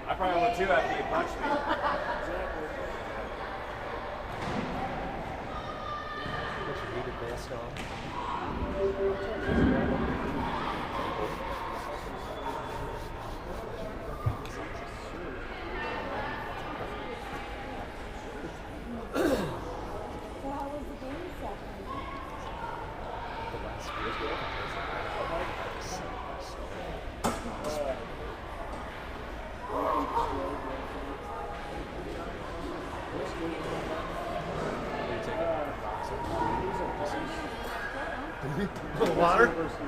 I probably would too after you punched me. What you needed based on.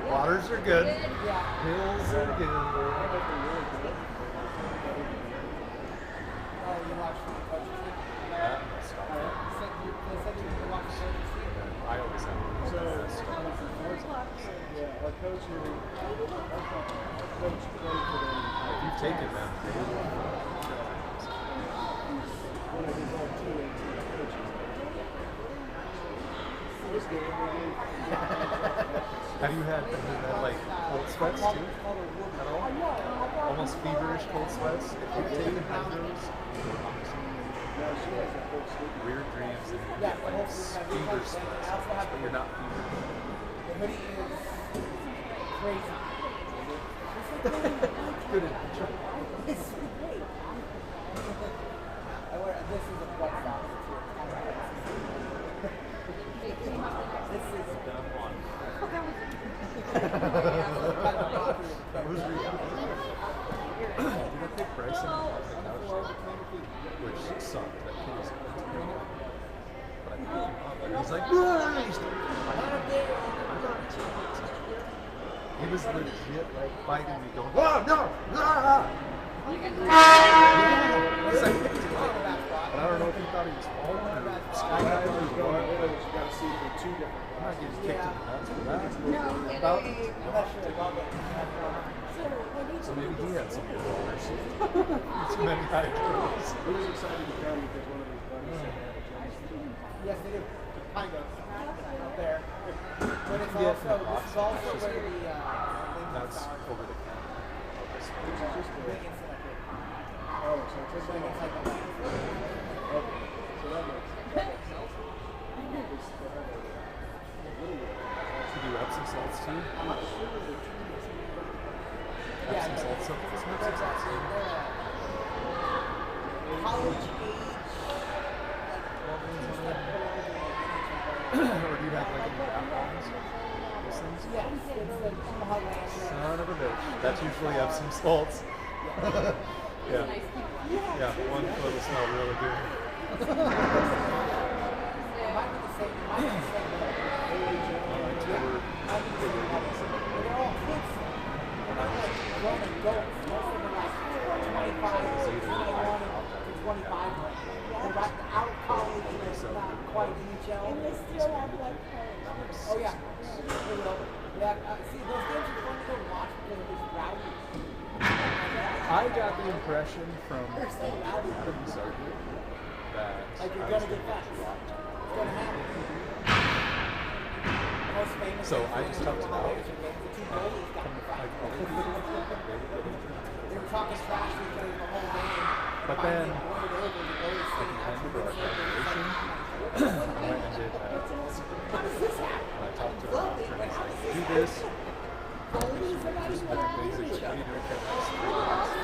Waters are good. Hills are good. I always have. Our coach here, You've taken that. Have you had like cold sweats too? At all? Almost feverish cold sweats? If you've taken hydros, weird dreams and you get like fever sweats, but you're not feverish. The hoodie is crazy. Good adventure. It's great. This is a butt stop. This is Dumb one. Who's Did I pick Bryson off the couch? Which sucked. That kid was terrible. But I picked him up and he's like, he was legit like fighting me, going, oh no! Ah! He's like, but I don't know if he thought he was falling or skydiving or what. you got to see for two different. I'm not getting kicked in the nuts for that. So maybe he had some good waters. Too many hydros. He was excited to come because one of his buddies said that. yes, they do. Kind of. Up there. But it's Yeah, also, this is also it's where the That's over the counter. It's just big great. instant like it. Oh, so it's It's like like it's like a okay. So that makes sense. To do Epsom salts too? yeah, Epsom salts, so it's Epsom salts too. college age. Or do you have like any bath bombs? Those things? Yeah, it's like Tomahawk Ranch. Son of a bitch. That's usually Epsom salts. Yeah. Yeah, one foot will smell really good. Might be the same. Might be the same. But they're all kids. They're not like grown adults. Most of them are like 25, 21 to 25. They're like out of college and they're not quite NHL. And they still have like college. Oh yeah. They will. Yeah. See, those games are fun to go watch because they're just rowdy. I got the impression from They're so rowdy. Adam's argument that Like you're I gonna was get gonna that. get dropped. It's gonna happen. The most famous So thing I for just the toughed it out. Rangers are the two goalies got in a fight. They were talking trash to each other the whole game. But then, Finally, it boiled over, the goalies at saying the end after for our the game, graduation, I went and did how does this happen? and I talked to the doctor and he's like, do this. Goalies are not Just even been happy with basically each other. doing it for the next 3 months.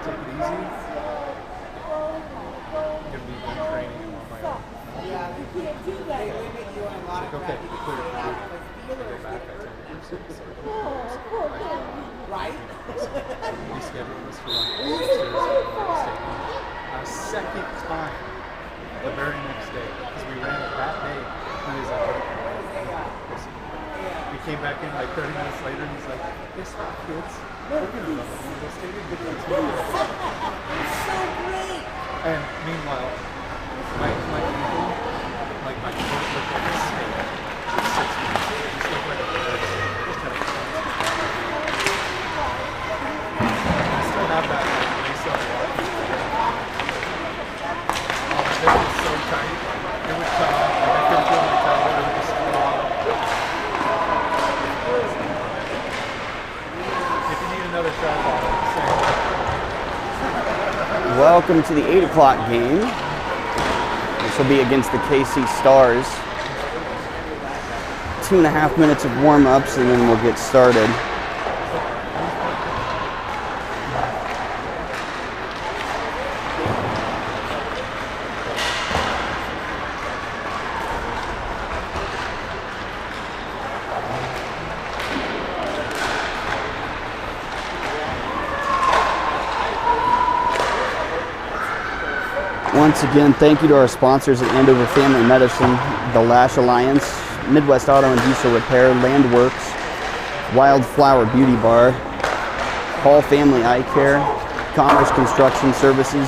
Take it easy. Gonna be in training and on my own. Yeah, You can't do that. they limit you on a lot of Like, crap okay, you can clear say it. out because I go Steelers back get at hurt, 10 years. So Oh, poor baby. right? Rescheduled us for like Thursday. Second time the very next day because we ran it that day. And he's like, we came back in like 30 minutes later and he's like, guess what, kids? We're going to run the Eagle Stadium because It's so great. And meanwhile, my Eagle, like my foot looked like a snake. It's 6 feet. It's looked like a bird. I still have that like lace up watch. This was so tight. It would cut off. Like I couldn't feel my toe. It would just fall off. If you need another tripod, say. Welcome to the 8 o'clock game. This will be against the KC Stars. 2.5 minutes of warm-ups and then we'll get started. Once again, thank you to our sponsors at Andover Family Medicine, the Lash Alliance, Midwest Auto and Diesel Repair, Landworks, Wildflower Beauty Bar, Hall Family Eye Care, Commerce Construction Services,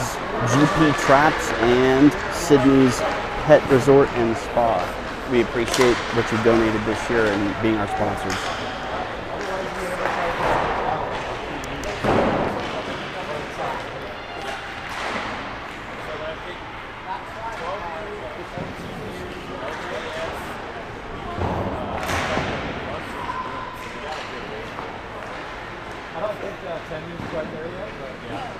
GP Traps, and Sydney's Pet Resort and Spa. We appreciate what you've donated this year and being our sponsors. I don't think Tenny's quite there yet, but yeah.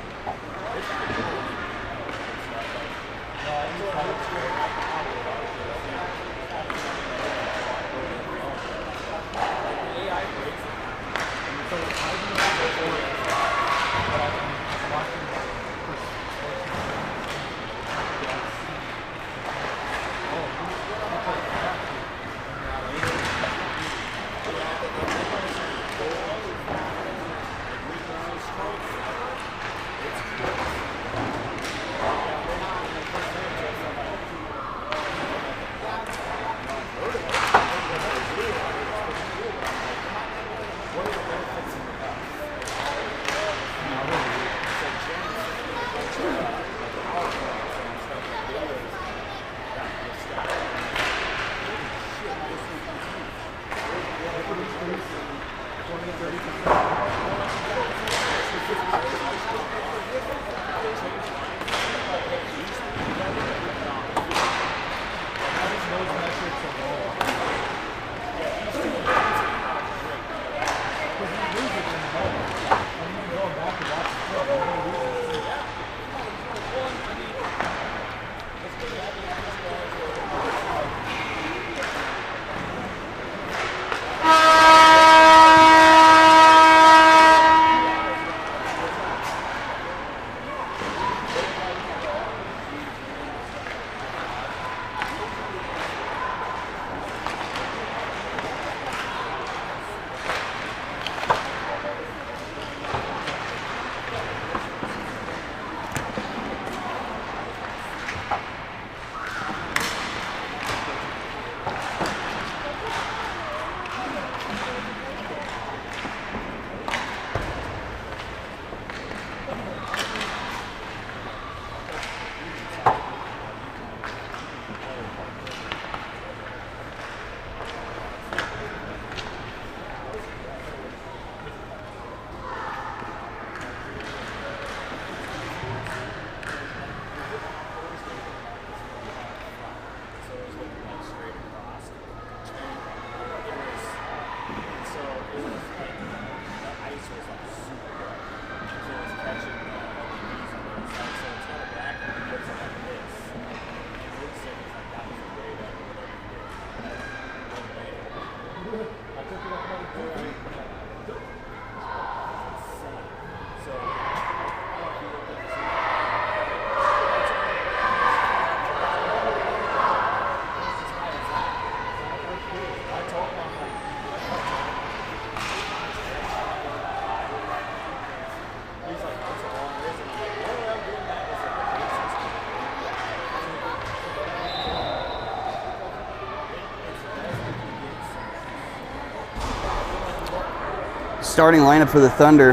Starting lineup for the Thunder: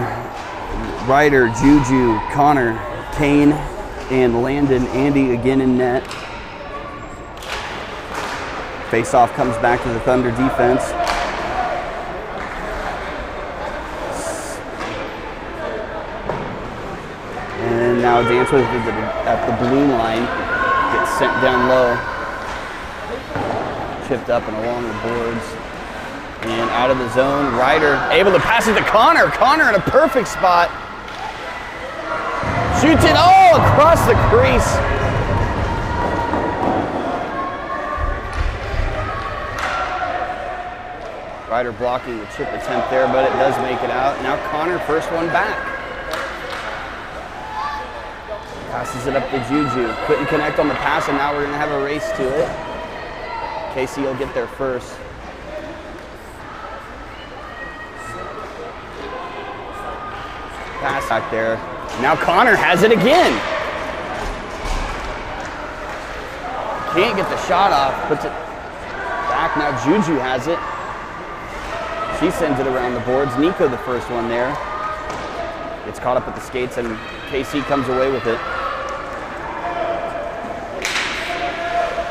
Ryder, Juju, Connor, Kane, and Landon. Andy again in net. Face-off comes back to the Thunder defense. And now Danforth at the blue line. Gets sent down low. Chipped up and along the boards. And out of the zone, Ryder able to pass it to Connor. Connor in a perfect spot. Shoots it, across the crease. Ryder blocking the chip attempt there, but it does make it out. Now Connor, first one back. Passes it up to Juju. Couldn't connect on the pass, and now we're going to have a race to it. KC will get there first. Pass back there. Now Connor has it again. Can't get the shot off. Puts it back. Now Juju has it. She sends it around the boards. Nico the first one there. Gets caught up at the skates, and KC comes away with it.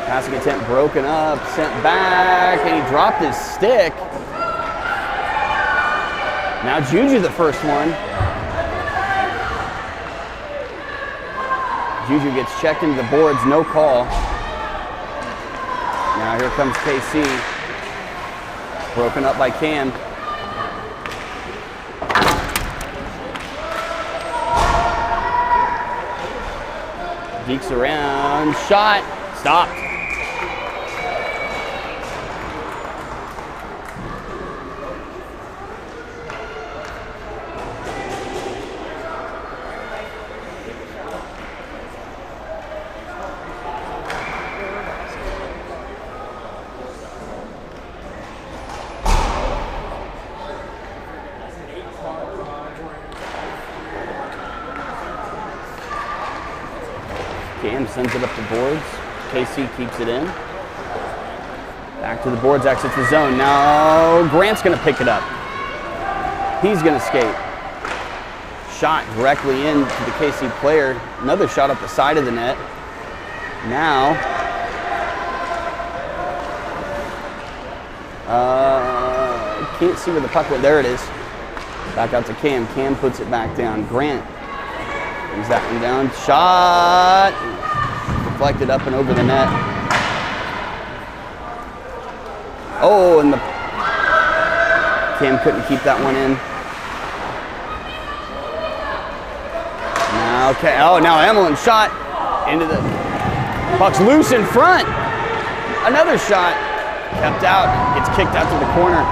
Passing attempt broken up, sent back, and he dropped his stick. Now Juju the first one. Juju gets checked into the boards, no call. Now here comes KC. Broken up by Cam. Geeks around, shot, stopped. Cam sends it up the boards. KC keeps it in. Back to the boards, exits the zone. Now Grant's gonna pick it up. He's gonna skate. Shot directly into the KC player. Another shot up the side of the net. Now, can't see where the puck went. There it is. Back out to Cam. Cam puts it back down. Grant brings that one down. Shot. Deflected up and over the net. Oh, and the Cam couldn't keep that one in. Now, okay. Oh, now Emlyn shot into the puck's loose in front. Another shot kept out. Gets kicked out to the corner.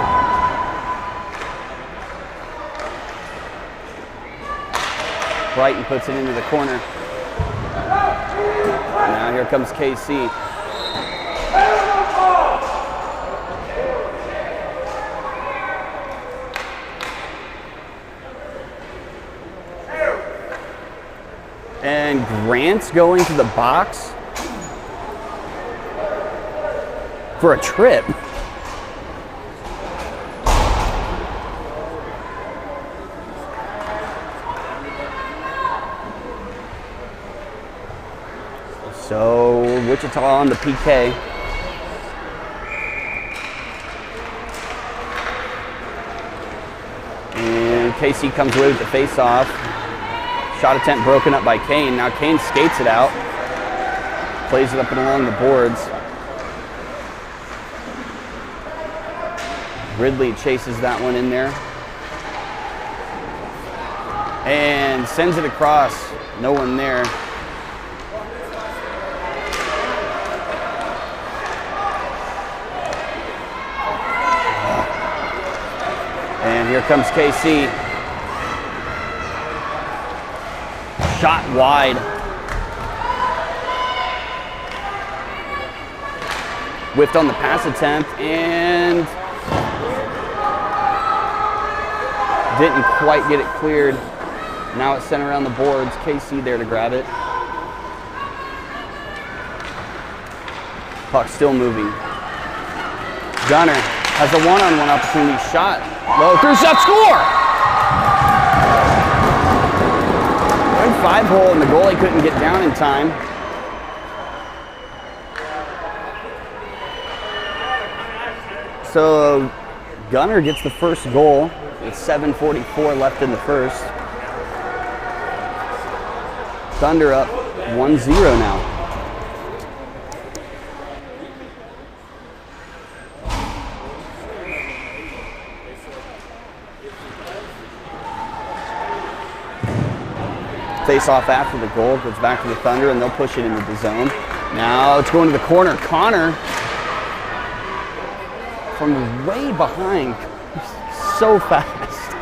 Brighton puts it into the corner. Now here comes KC. And Grant's going to the box for a trip. So Wichita on the PK. And KC comes away with the face-off. Shot attempt broken up by Kane. Now Kane skates it out. Plays it up and along the boards. Ridley chases that one in there. And sends it across. No one there. And here comes KC. Shot wide. Whiffed on the pass attempt and didn't quite get it cleared. Now it's sent around the boards. KC there to grab it. Puck still moving. Gunner has a one-on-one opportunity. Shot low through shot, score! hole, and the goalie couldn't get down in time. So Gunner gets the first goal with 7:44 left in the first. Thunder up 1-0 now. Face off after the goal, goes back to the Thunder, and they'll push it into the zone. Now it's going to the corner. Connor from way behind, so fast.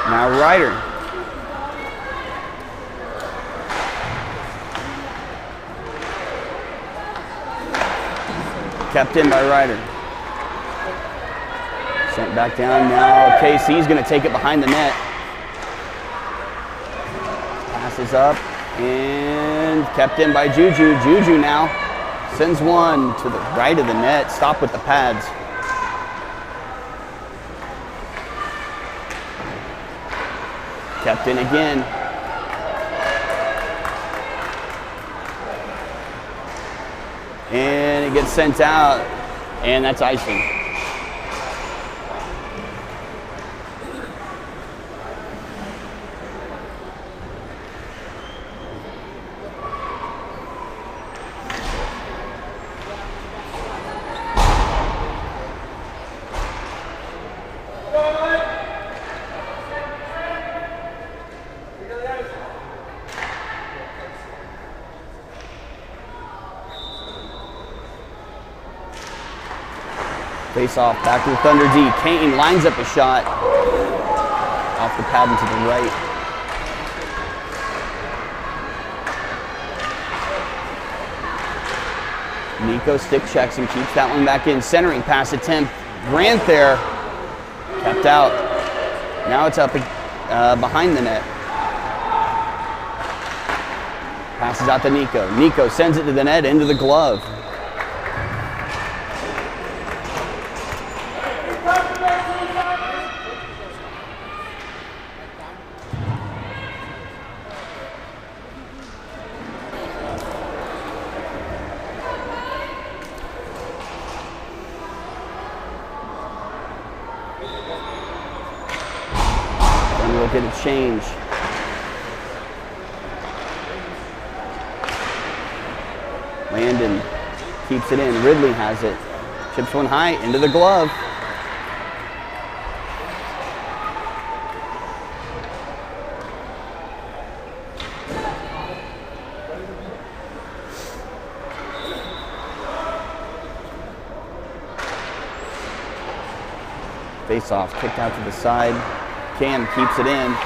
Now Ryder. Kept in by Ryder. Sent back down. Now KC's going to take it behind the net. Passes up and kept in by Juju. Juju now sends one to the right of the net. Stop with the pads. Kept in again. And it gets sent out, and that's icing. Face off, back to the Thunder D. Kane lines up a shot off the pad and to the right. Nico stick checks and keeps that one back in. Centering pass attempt. Grant there. Kept out. Now it's up behind the net. Passes out to Nico. Nico sends it to the net, into the glove. We'll get a change. Landon keeps it in. Ridley has it. Chips one high into the glove. Face off, kicked out to the side. Cam keeps it in,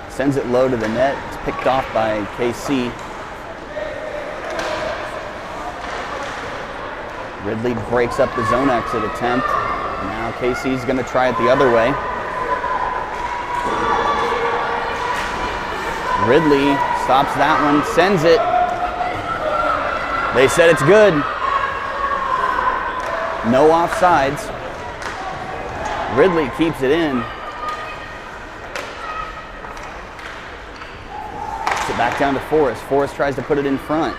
sends it low to the net. It's picked off by KC. Ridley breaks up the zone exit attempt. Now KC's going to try it the other way. Ridley stops that one, sends it. They said it's good. No offsides. Ridley keeps it in. Puts it back down to Forrest. Forrest tries to put it in front.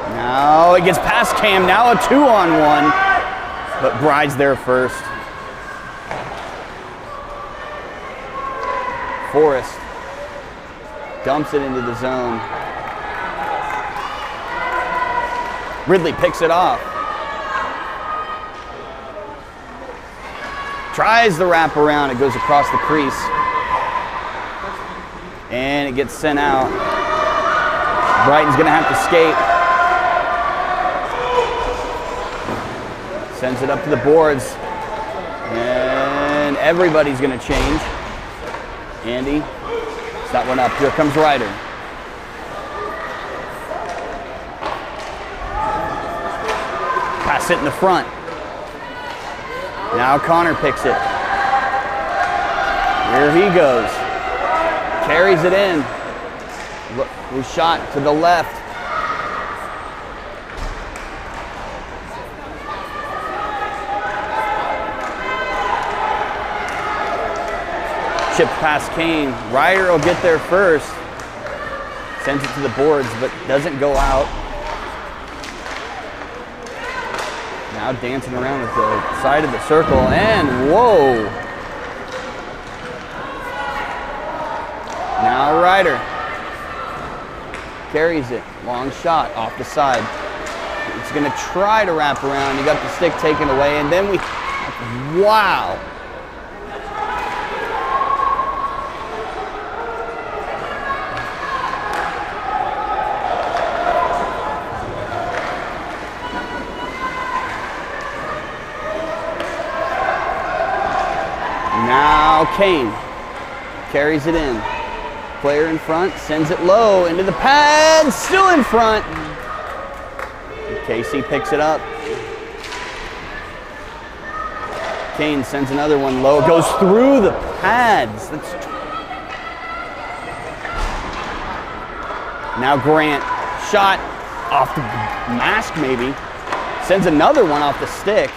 Now it gets past Cam. Now a 2-on-1. But Bride's there first. Forrest dumps it into the zone. Ridley picks it off. Tries the wrap around, it goes across the crease. And it gets sent out. Brighton's gonna have to skate. Sends it up to the boards. And everybody's gonna change. Andy, it's that one up. Here comes Ryder. Pass it in the front. Now Connor picks it. Here he goes. Carries it in. Loose shot to the left. chipped past Kane. Ryder will get there first. Sends it to the boards, but doesn't go out. Now dancing around with the side of the circle, and whoa! Now Ryder carries it. Long shot off the side. It's going to try to wrap around. He got the stick taken away, and then wow! Now Kane carries it in. Player in front, sends it low into the pad, still in front. KC picks it up. Kane sends another one low, goes through the pads. Now Grant, shot off the mask maybe, sends another one off the stick.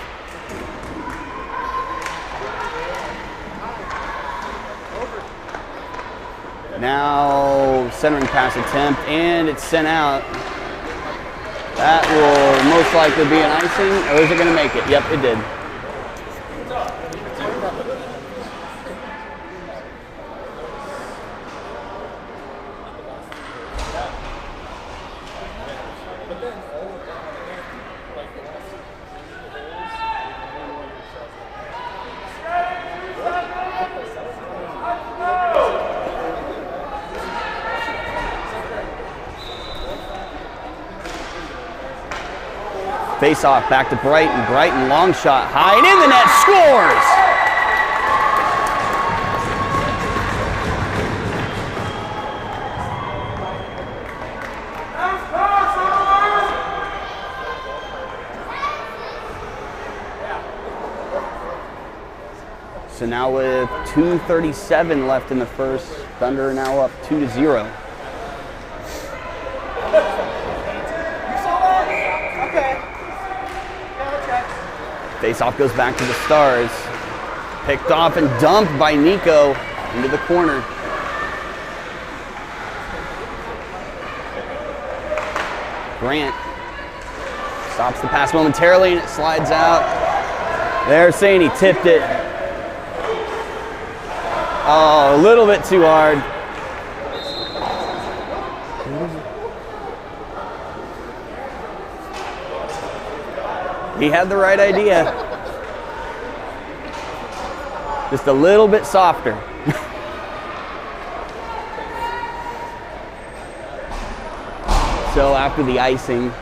Now centering pass attempt, and it's sent out. That will most likely be an icing, or is it going to make it? Yep, it did. Face off back to Brighton. Brighton long shot high and in the net, scores! So now with 2:37 left in the first, Thunder are now up 2-0. Face-off goes back to the Stars. Picked off and dumped by Nico into the corner. Grant stops the pass momentarily and it slides out. They're saying he tipped it. Oh, a little bit too hard. He had the right idea. Just a little bit softer. So after the icing,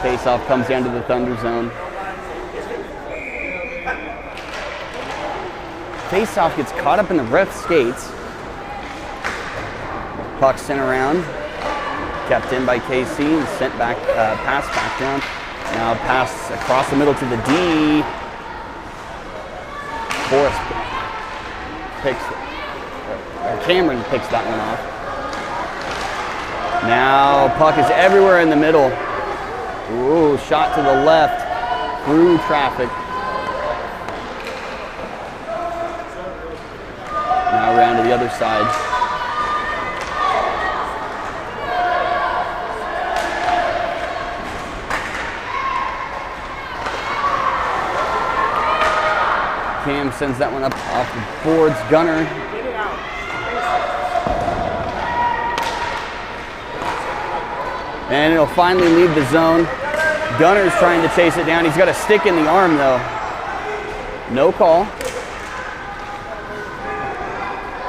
face-off comes down to the Thunder zone. Face-off gets caught up in the ref's skates. Puck sent around. Kept in by KC and sent back, pass back down. Now pass across the middle to the D. Forrest picks, or Cameron picks that one off. Now puck is everywhere in the middle. Ooh, shot to the left through traffic. Now around to the other side. Cam sends that one up off the boards. Gunner. And it'll finally leave the zone. Gunner's trying to chase it down. He's got a stick in the arm though. No call.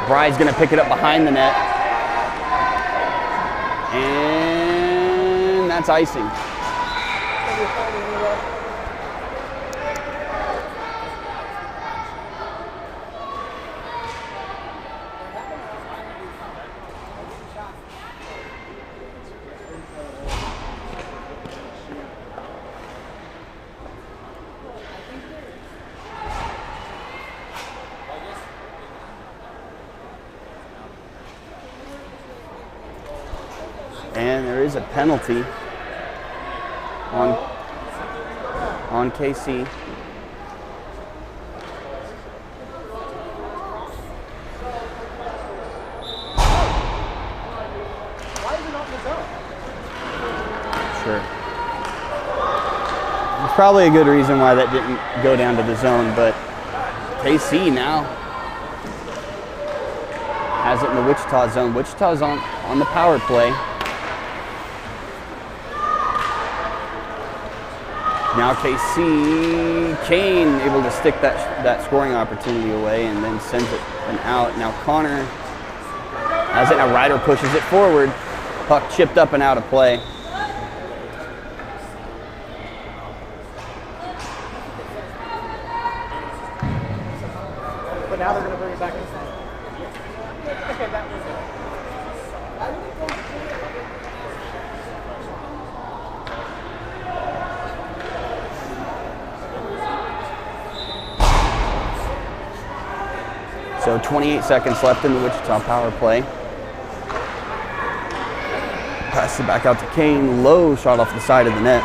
Bry's gonna pick it up behind the net. And that's icing. And there is a penalty on KC. sure. There's probably a good reason why that didn't go down to the zone, but KC now has it in the Wichita zone. Wichita's on the power play. Now KC, Kane able to stick that scoring opportunity away and then sends it an out. Now Connor has it, now Ryder pushes it forward. Puck chipped up and out of play. But now they're going to bring it back inside. Okay, that was it. So 28 seconds left in the Wichita power play. Pass it back out to Kane. Low shot off the side of the net.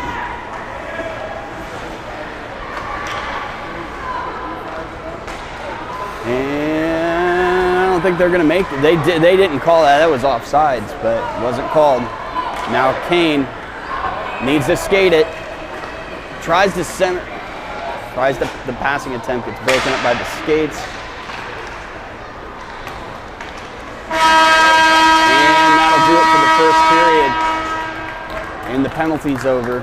And I don't think they're going to make it. They didn't call that. That was offsides, but it wasn't called. Now Kane needs to skate it. Tries to center. Tries the passing attempt. Gets broken up by the skates. And that'll do it for the first period. And the penalty's over.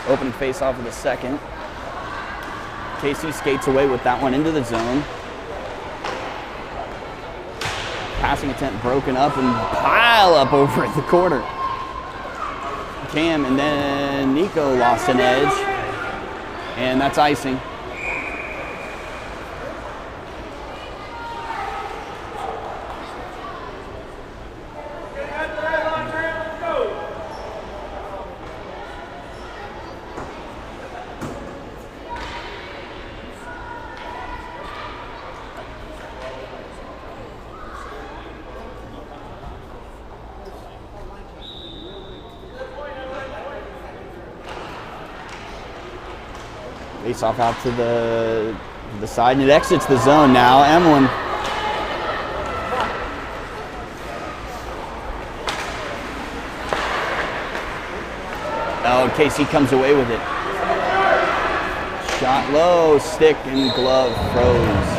Open face-off of the second. KC skates away with that one into the zone. Passing attempt broken up and pile up over at the corner. Cam and then Nico lost an edge. And that's icing. Face off out to the side, and it exits the zone now. Emlyn. Oh, KC comes away with it. Shot low, stick and glove froze.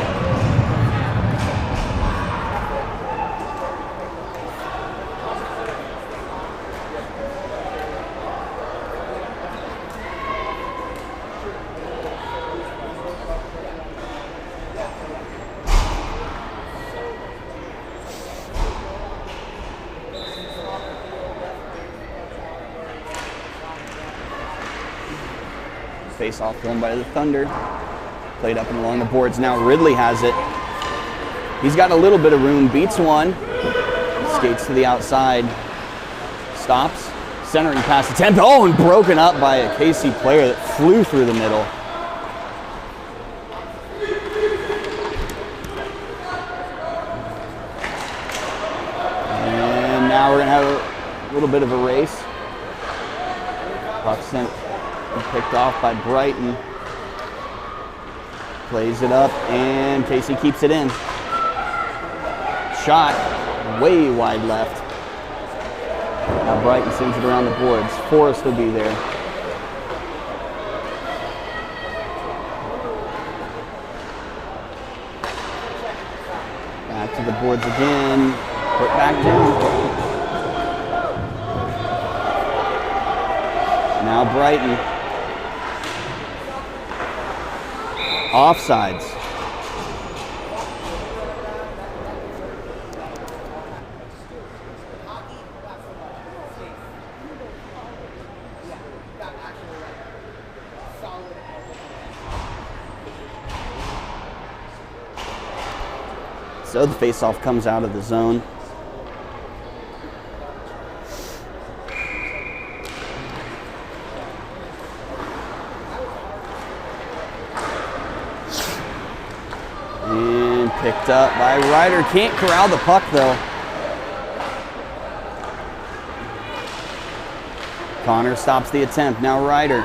Face off going by the Thunder. Played up and along the boards. Now Ridley has it. He's got a little bit of room. Beats one. Skates to the outside. Stops. Centering pass attempt. Oh, and broken up by a KC player that flew through the middle. And Now we're gonna have a little bit of a race. Puck sent and picked off by Brighton. Plays it up, and Casey keeps it in. Shot way wide left. Now Brighton sends it around the boards. Forrest will be there. Back to the boards again. Put back down. Now Brighton. Offsides. So the face-off comes out of the zone. And picked up by Ryder. Can't corral the puck though. Connor stops the attempt. Now Ryder.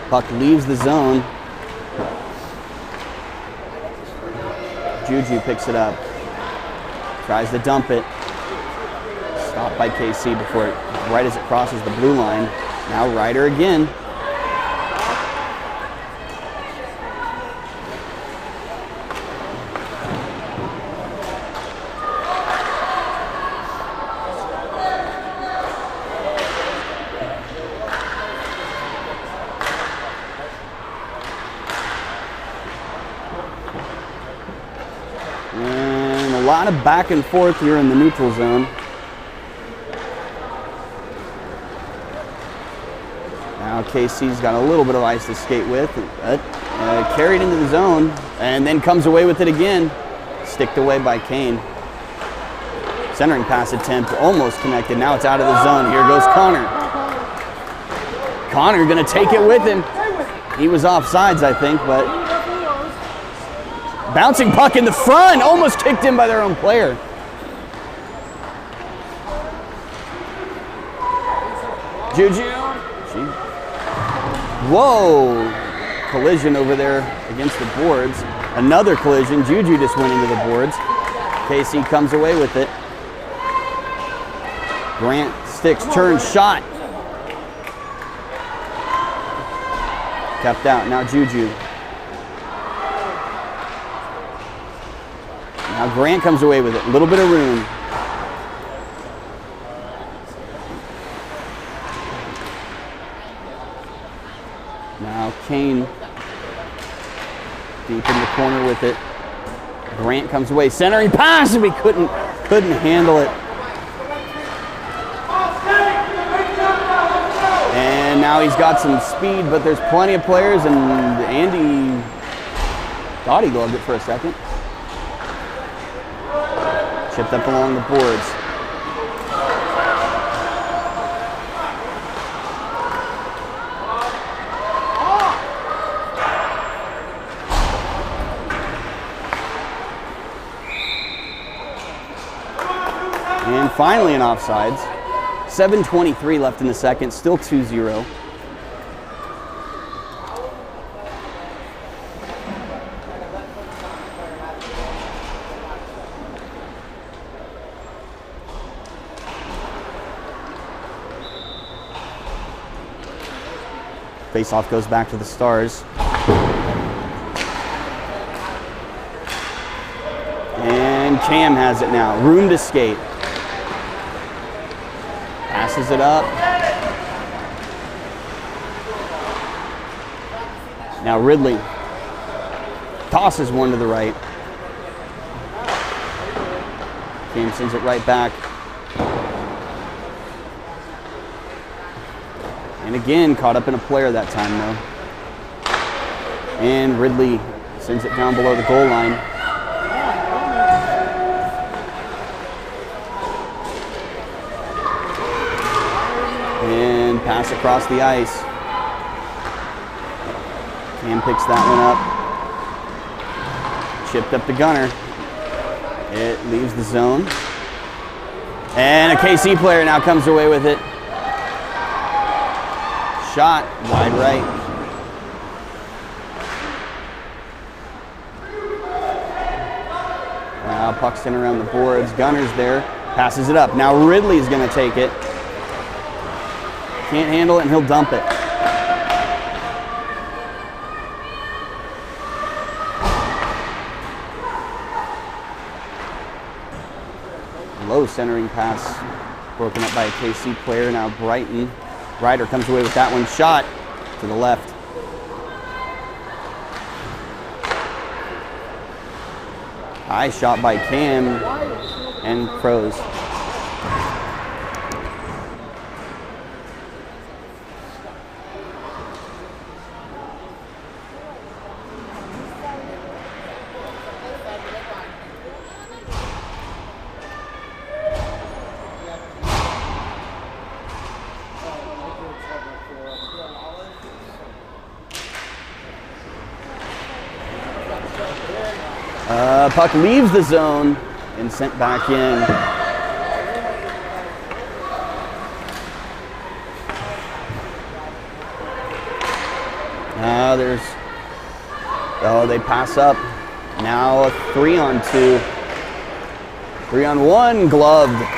Puck leaves the zone. Juju picks it up. Tries to dump it. Stopped by KC before it, right as it crosses the blue line. Now Ryder again. A lot of back and forth here in the neutral zone. Now KC's got a little bit of ice to skate with. Carried into the zone and then comes away with it again. Sticked away by Kane. Centering pass attempt almost connected. Now it's out of the zone. Here goes Connor. Connor gonna take it with him. He was offsides, I think, but bouncing puck in the front, almost kicked in by their own player. Juju. Whoa! Collision over there against the boards. Another collision. Juju just went into the boards. KC comes away with it. Grant sticks, turns, shot. Kept out. Now Juju. Now Grant comes away with it. A little bit of room. Now Kane deep in the corner with it. Grant comes away. Centering pass, and we couldn't handle it. And now he's got some speed, but there's plenty of players, and Andy thought he gloved it for a second. Chipped up along the boards. And finally an offsides. 7:23 left in the second, still 2-0. Face-off goes back to the Stars. And Cam has it now. Room to skate. Passes it up. Now Ridley tosses one to the right. Cam sends it right back. And again, caught up in a player that time, though. And Ridley sends it down below the goal line. And pass across the ice. Cam picks that one up. Chipped up to Gunner. It leaves the zone. And a KC player now comes away with it. Shot wide right. Now puck's in around the boards. Gunner's there. Passes it up. Now Ridley's going to take it. Can't handle it, and he'll dump it. Low centering pass, broken up by a KC player. Now Brighton. Ryder comes away with that one. Shot to the left. High shot by Cam and Crows. Puck leaves the zone and sent back in. Now they pass up. Now a 3-on-2. 3-on-1, gloved.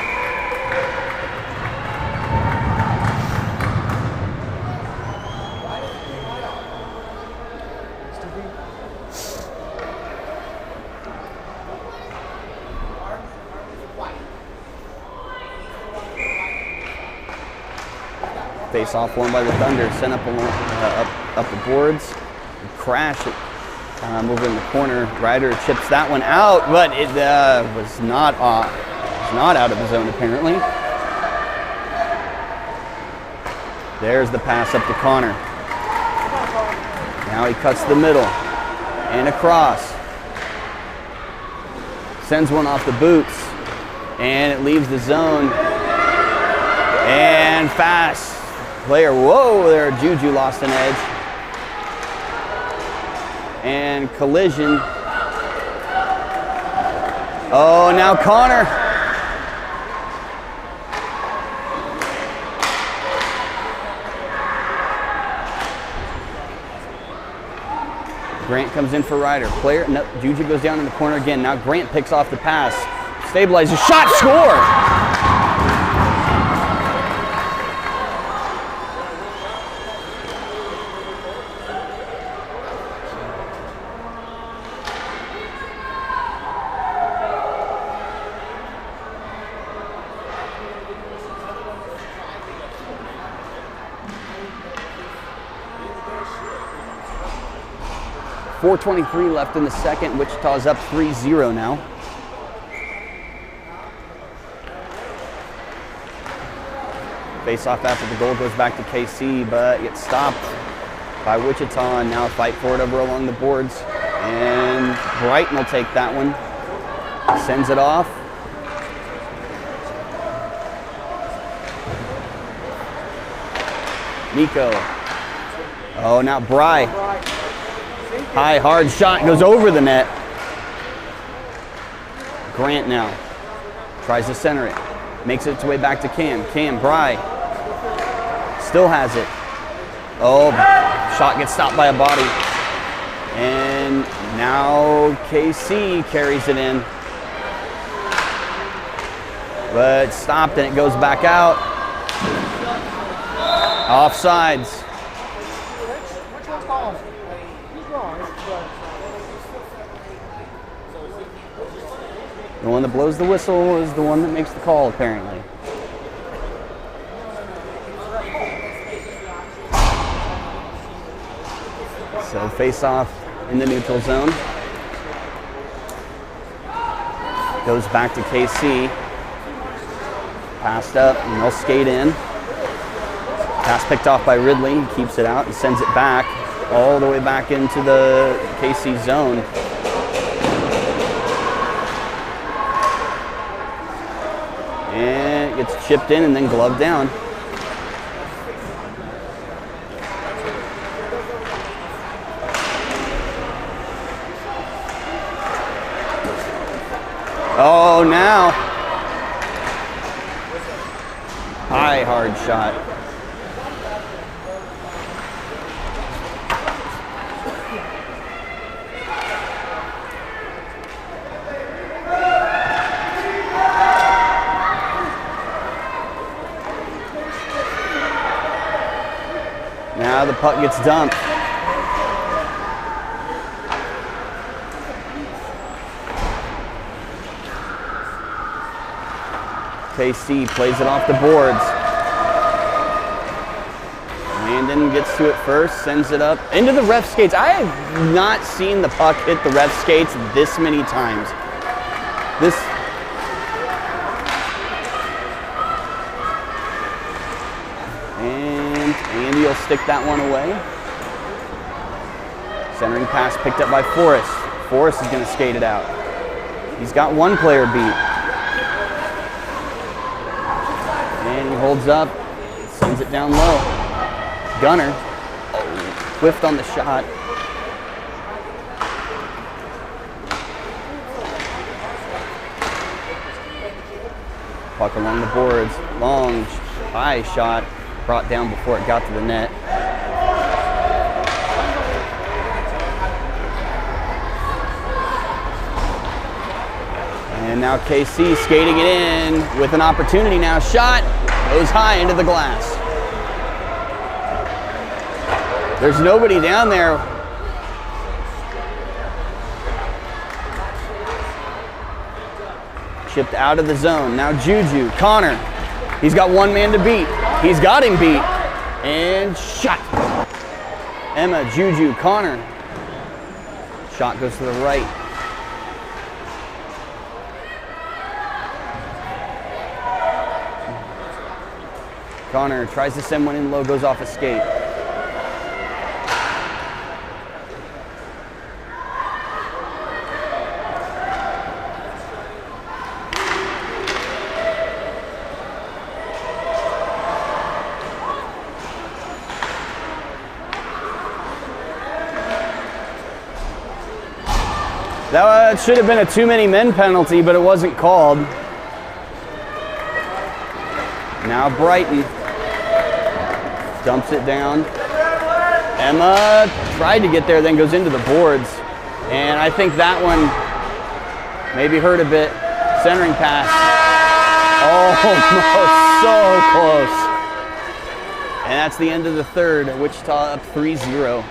Face off won by the Thunder, sent up the boards, crash it over in the corner. Ryder chips that one out, but it was not out of the zone apparently. There's the pass up to Connor. Now he cuts the middle and across. Sends one off the boots, and it leaves the zone. And fast. Player, whoa there, Juju lost an edge. And collision. Oh, now Connor. Grant comes in for Ryder. Player, no, Juju goes down in the corner again. Now Grant picks off the pass. Stabilizes, shot, score! .423 left in the second. Wichita's up 3-0 now. Face-off after the goal goes back to KC, but gets stopped by Wichita, and now a fight for it over along the boards. And Brighton will take that one. Sends it off. Nico. Oh, now Bry. High, hard shot, goes over the net. Grant now tries to center it. Makes its way back to Cam. Cam, Bry. Still has it. Oh, shot gets stopped by a body. And now KC carries it in. But stopped and it goes back out. Offsides. The one that blows the whistle is the one that makes the call, apparently. So face off in the neutral zone. Goes back to KC. Passed up, and they'll skate in. Pass picked off by Ridley. He keeps it out and sends it back all the way back into the KC zone. And it gets chipped in and then gloved down. Oh, now. High, hard shot. Now the puck gets dumped. KC plays it off the boards. Landon gets to it first, sends it up into the ref skates. I have not seen the puck hit the ref skates this many times. And Andy will stick that one away. Centering pass picked up by Forrest. Forrest is going to skate it out. He's got one player beat. And he holds up, sends it down low. Gunner, whiffed on the shot. Puck along the boards, long, high shot, brought down before it got to the net. And now KC skating it in with an opportunity now. Shot goes high into the glass. There's nobody down there. Chipped out of the zone. Now Juju, Connor. He's got one man to beat. He's got him beat. And shot. Emma, Juju, Connor. Shot goes to the right. Connor tries to send one in low, goes off a skate. That should have been a too many men penalty, but it wasn't called. Now Brighton dumps it down. Emma tried to get there, then goes into the boards. And I think that one maybe hurt a bit. Centering pass. Almost so close. And that's the end of the third. Wichita up 3-0.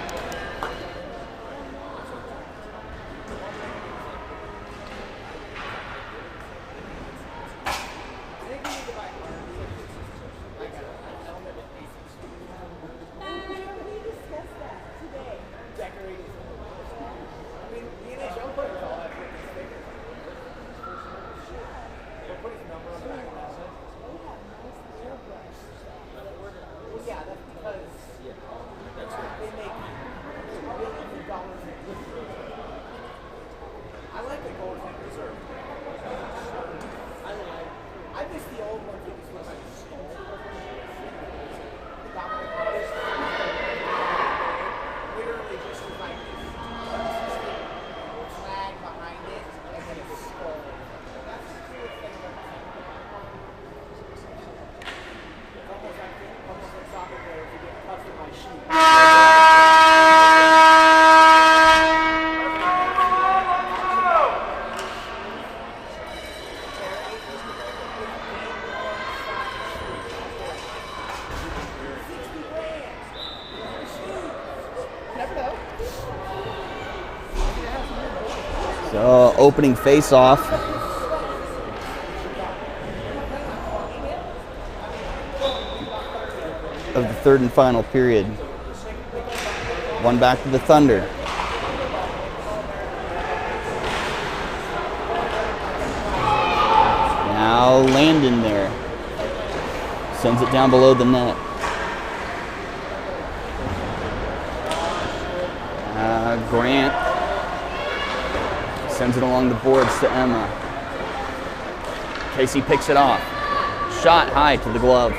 So opening face-off. Of the third and final period. One back to the Thunder. Now Landon there. Sends it down below the net. Grant sends it along the boards to Emma. Casey picks it off. Shot high to the glove.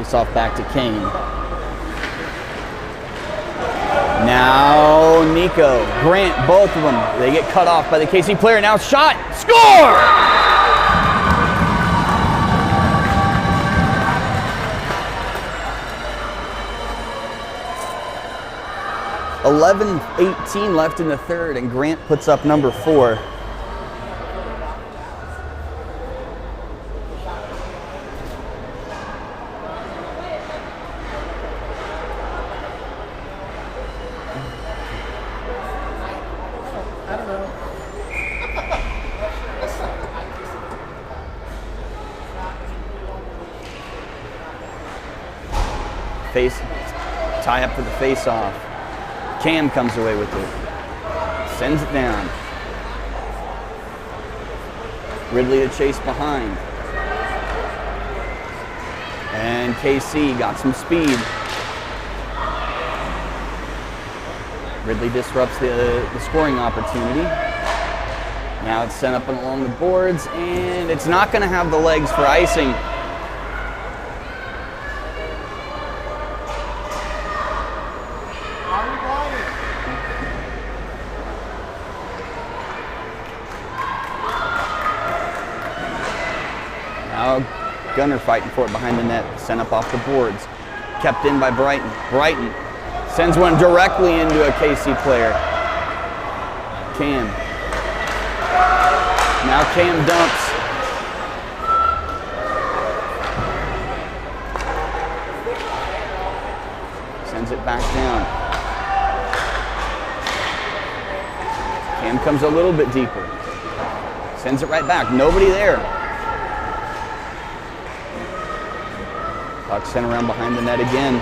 Face off back to Kane. Now Nico, Grant, both of them. They get cut off by the KC player. Now shot, score! 11:18 left in the third, and Grant puts up number 4. I don't know. Face, tie up for the face-off. Cam comes away with it. Sends it down. Ridley to chase behind. And KC got some speed. Ridley disrupts the scoring opportunity. Now it's sent up and along the boards, and it's not going to have the legs for icing. Now Gunner fighting for it behind the net, sent up off the boards. Kept in by Brighton. Brighton sends one directly into a KC player. Cam. Now Cam dumps. Sends it back down. Cam comes a little bit deeper. Sends it right back. Nobody there. Puck sent around behind the net again.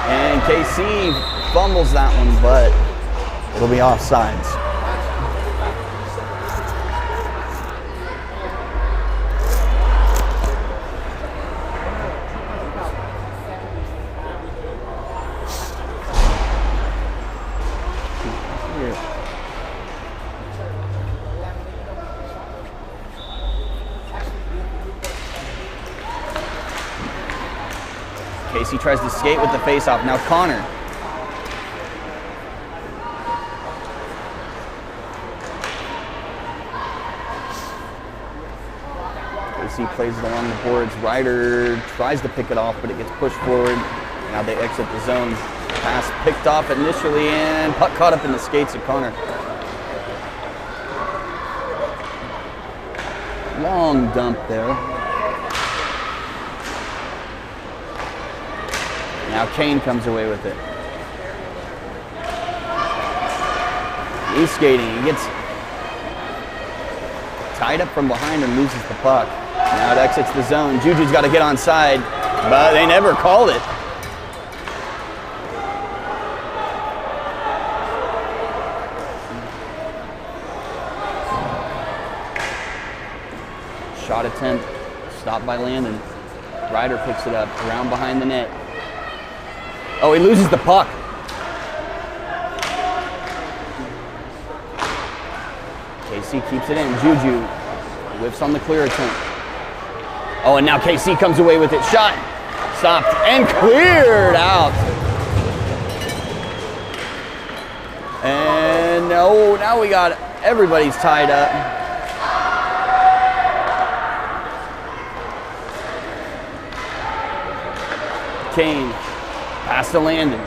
And KC fumbles that one, but it'll be offsides. Casey tries to skate with the face-off. Now Connor. Casey plays it along the boards. Ryder tries to pick it off, but it gets pushed forward. Now they exit the zone. Pass picked off initially, and puck caught up in the skates of Connor. Long dump there. Now Kane comes away with it. He's skating. He gets tied up from behind and loses the puck. Now it exits the zone. Juju's got to get onside, but they never called it. Shot attempt, stopped by Landon. Ryder picks it up, around behind the net. Oh, he loses the puck. KC keeps it in. Juju whips on the clear attempt. Oh, and now KC comes away with it. Shot, stopped, and cleared out. And oh, now we got everybody's tied up. Kane, pass to Landon.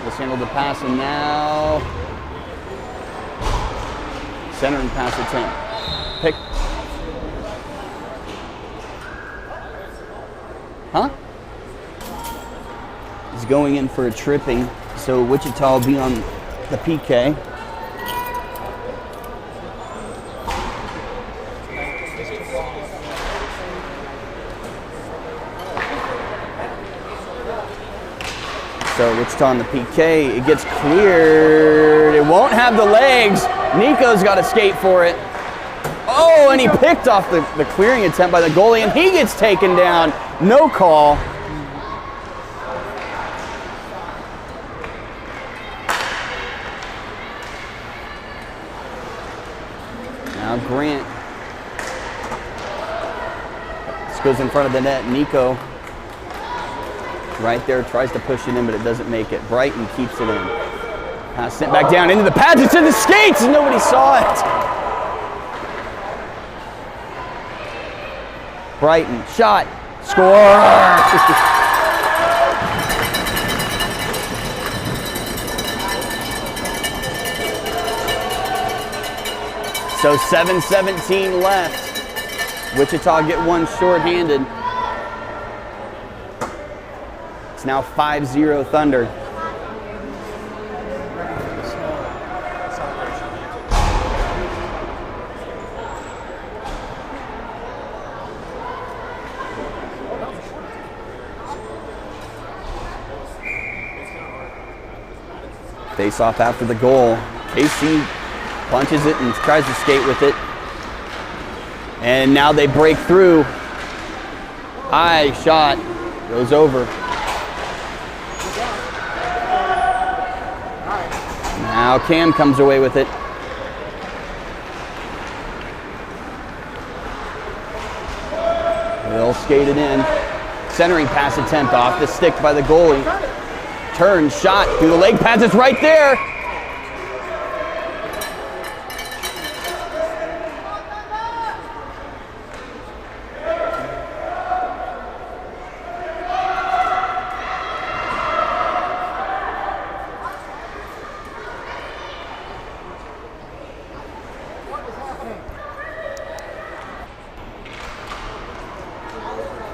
Let's handle the pass, and now center and pass attempt. Pick. Huh? He's going in for a tripping, so Wichita will be on the PK. So Wichita on the PK, it gets cleared. It won't have the legs. Nico's got to skate for it. Oh, and he picked off the clearing attempt by the goalie, and he gets taken down. No call. Grant. This goes in front of the net. Nico right there tries to push it in, but it doesn't make it. Brighton keeps it in. Pass sent back down into the pads. It's in the skates, and nobody saw it. Brighton, shot, score! So 7:17 left. Wichita get one shorthanded. It's now 5-0 Thunder. Face off after the goal. KC punches it and tries to skate with it. And now they break through. High shot, goes over. Now Cam comes away with it. They'll skate it in. Centering pass attempt off the stick by the goalie. Turn, shot through the leg pads, it's right there.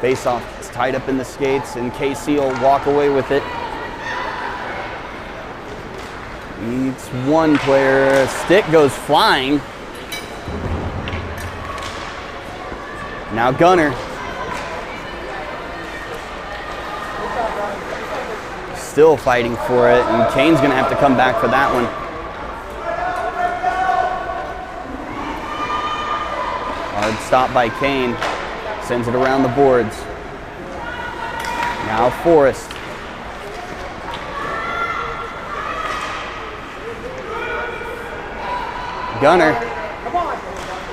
Face off, it's tied up in the skates, and KC will walk away with it. It's one player, stick goes flying. Now Gunner. Still fighting for it, and Kane's gonna have to come back for that one. Hard stop by Kane. Sends it around the boards. Now Forrest. Gunner.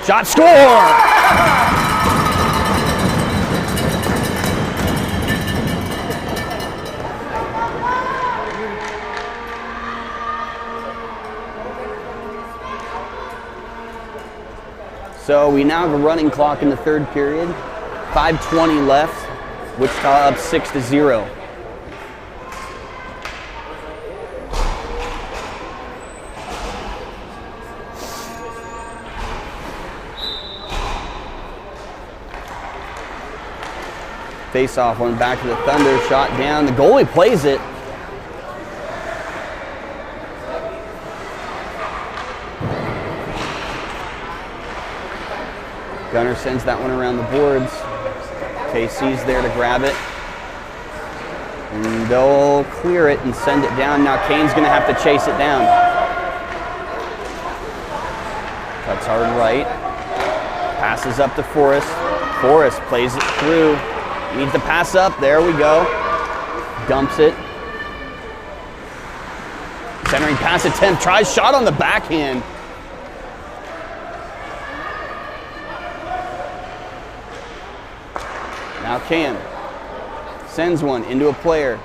Shot, score! So we now have a running clock in the third period. 5:20 left. Wichita up 6-0. Face off, one back to the Thunder, shot down. The goalie plays it. Gunner sends that one around the boards. KC's there to grab it. And they'll clear it and send it down. Now Kane's gonna have to chase it down. Cuts hard right. Passes up to Forrest. Forrest plays it through. Needs to pass up. There we go. Dumps it. Centering pass attempt. Tries shot on the backhand. Now Cam sends one into a player.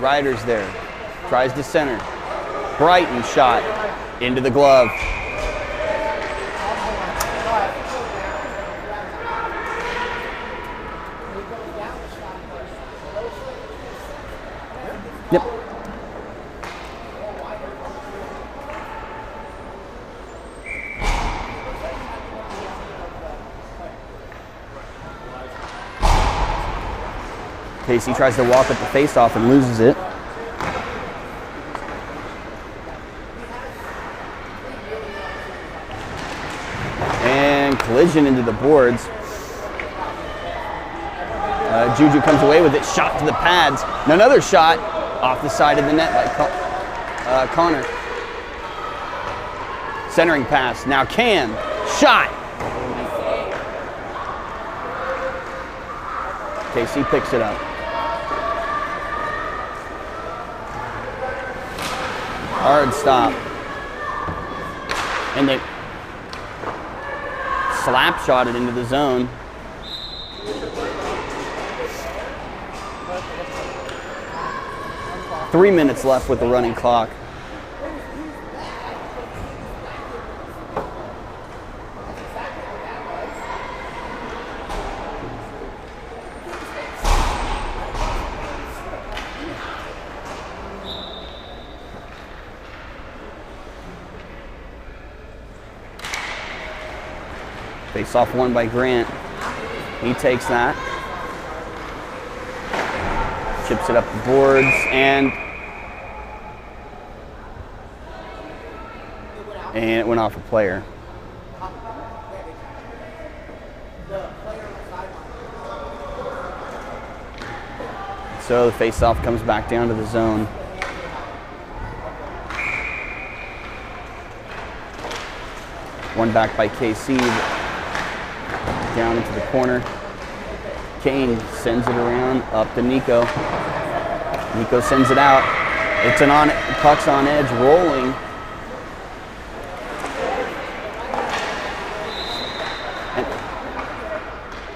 Ryder's there. Tries to center. Brighton shot into the glove. Yep. Casey tries to walk up the face-off and loses it. And collision into the boards. Juju comes away with it, shot to the pads. Another shot off the side of the net by Connor. Centering pass, now Cam, shot. KC picks it up. Hard stop. And they slap shot it into the zone. Three minutes left with the running clock. Face off one by Grant. He takes that. Chips it up the boards and it went off a player. So the face-off comes back down to the zone. One back by KC. Down into the corner. Kane sends it around up to Nico. Nico sends it out. It's puck's on edge, rolling. And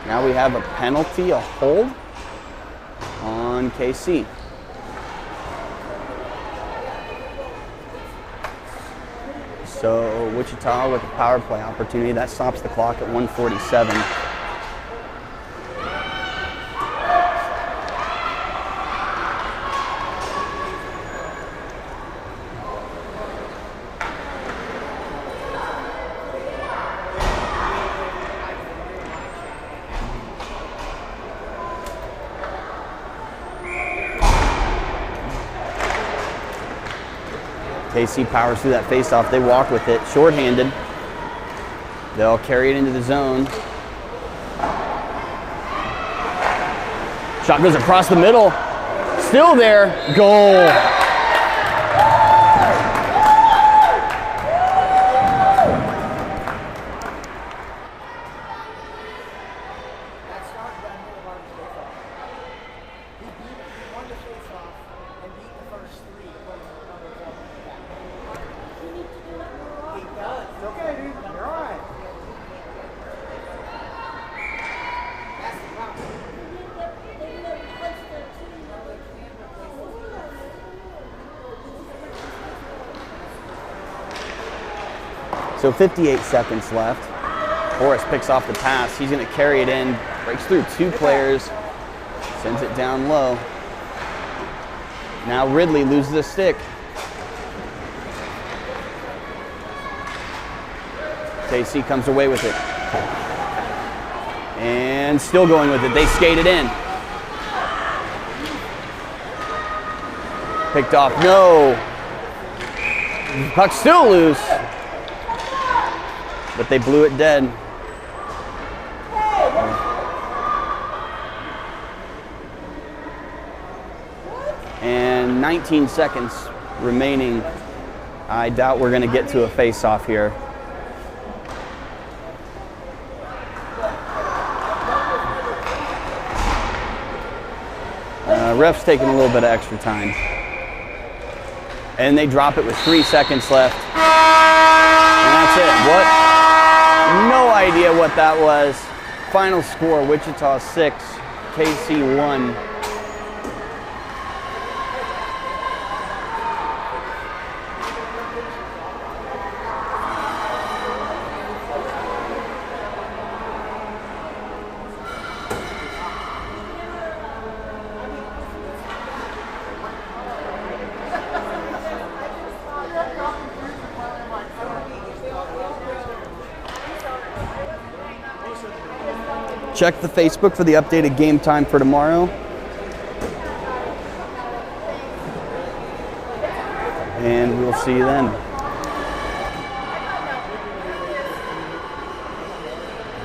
now we have a penalty, a hold on KC. So Wichita with a power play opportunity. That stops the clock at 1:47. KC powers through that faceoff. They walk with it, shorthanded. They'll carry it into the zone. Shot goes across the middle. Still there. Goal. So 58 seconds left. Horace picks off the pass. He's going to carry it in, breaks through two players, sends it down low. Now Ridley loses the stick. KC comes away with it. And still going with it. They skate it in. Picked off. No. Puck's still loose. But they blew it dead. And 19 seconds remaining. I doubt we're going to get to a face-off here. Ref's taking a little bit of extra time. And they drop it with 3 seconds left. And that's it. No idea what that was. Final score, Wichita 6, KC 1. Check the Facebook for the updated game time for tomorrow. And we'll see you then.